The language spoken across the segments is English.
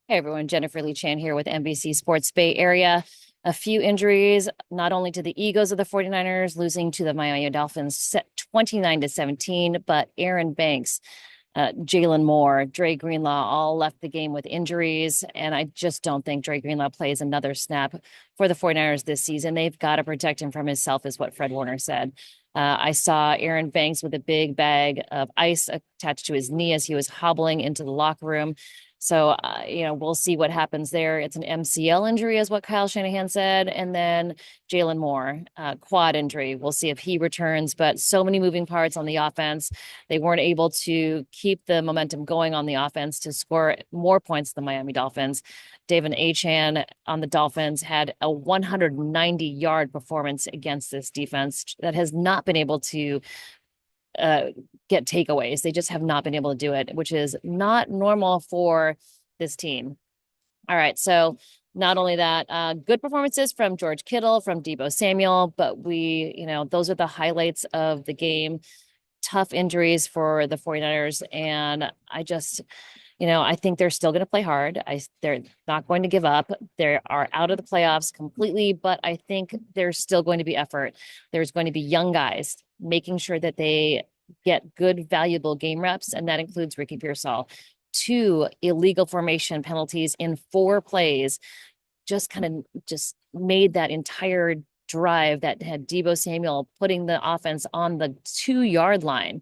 Hey everyone, Jennifer Lee Chan here with NBC Sports Bay Area. A few injuries, not only to the egos of the 49ers, losing to the Miami Dolphins 29-17, but Aaron Banks, Jalen Moore, Dre Greenlaw all left the game with injuries. And I just don't think Dre Greenlaw plays another snap for the 49ers this season. They've got to protect him from himself, is what Fred Warner said. I saw Aaron Banks with a big bag of ice attached to his knee as he was hobbling into the locker room. So, we'll see what happens there. It's an MCL injury, is what Kyle Shanahan said. And then Jalen Moore, quad injury. We'll see if he returns, but so many moving parts on the offense. They weren't able to keep the momentum going on the offense to score more points than the Miami Dolphins. David Achane on the Dolphins had a 190-yard performance against this defense that has not been able to get takeaways. They just have not been able to do it, which is not normal for this team. All right. So not only that, good performances from George Kittle, from Deebo Samuel, but those are the highlights of the game. Tough injuries for the 49ers. And I think they're still going to play hard. They're not going to give up. They are out of the playoffs completely, but I think there's still going to be effort. There's going to be young guys making sure that they get good, valuable game reps, and that includes Ricky Pearsall. 2 illegal formation penalties in 4 plays just made that entire drive that had Deebo Samuel putting the offense on the 2-yard line.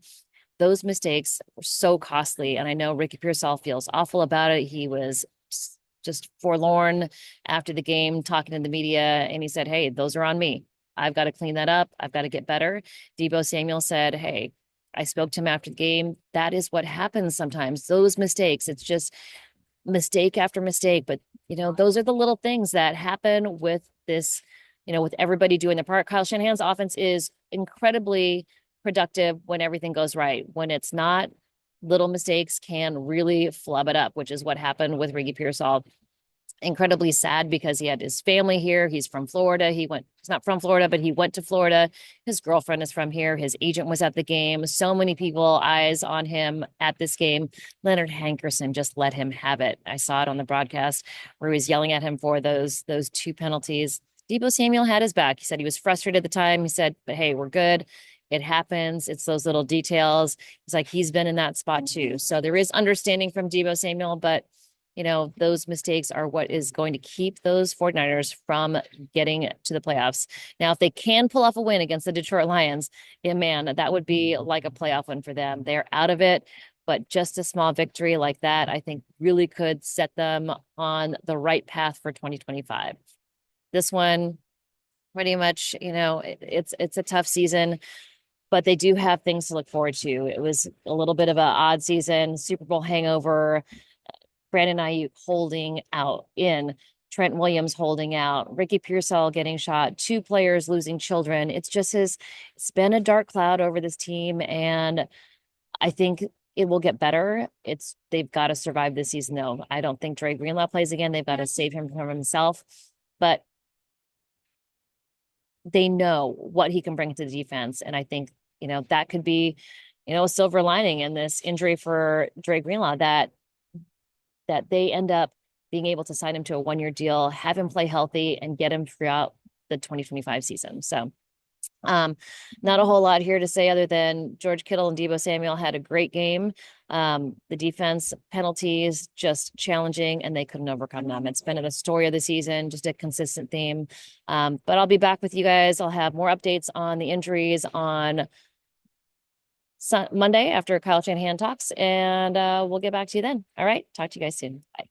Those mistakes were so costly. And I know Ricky Pearsall feels awful about it. He was just forlorn after the game, talking to the media, and he said, "Hey, those are on me. I've got to clean that up. I've got to get better." Deebo Samuel said, "Hey, I spoke to him after the game. That is what happens sometimes. Those mistakes, it's just mistake after mistake. But, those are the little things that happen with this, with everybody doing their part. Kyle Shanahan's offense is incredibly productive when everything goes right. When it's not, little mistakes can really flub it up, which is what happened with Ricky Pearsall. Incredibly sad because he had his family here. He's from Florida. He's not from Florida, but he went to Florida. His girlfriend is from here. His agent was at the game. So many people eyes on him at this game. Leonard Hankerson just let him have it. I saw it on the broadcast where he was yelling at him for those 2 penalties. Deebo Samuel had his back. He said he was frustrated at the time. He said, "But hey, we're good. It happens. It's those little details." It's like he's been in that spot too. So there is understanding from Deebo Samuel, but those mistakes are what is going to keep those 49ers from getting to the playoffs. Now, if they can pull off a win against the Detroit Lions, man, that would be like a playoff win for them. They're out of it, but just a small victory like that, I think really could set them on the right path for 2025. This one, pretty much, it's a tough season, but they do have things to look forward to. It was a little bit of an odd season, Super Bowl hangover, Brandon Ayuk holding out in, Trent Williams holding out, Ricky Pearsall getting shot, 2 players losing children. It's been a dark cloud over this team, and I think it will get better. They've got to survive this season, though. I don't think Dre Greenlaw plays again. They've got to save him from himself, but they know what he can bring to the defense, and I think that could be a silver lining in this injury for Dre Greenlaw, that they end up being able to sign him to a 1-year deal, have him play healthy, and get him throughout the 2025 season. So not a whole lot here to say other than George Kittle and Deebo Samuel had a great game. The defense penalties just challenging, and they couldn't overcome them. It's been the story of the season, just a consistent theme. But I'll be back with you guys. I'll have more updates on the injuries on Monday after Kyle Shanahan talks, and we'll get back to you then. All right. Talk to you guys soon. Bye.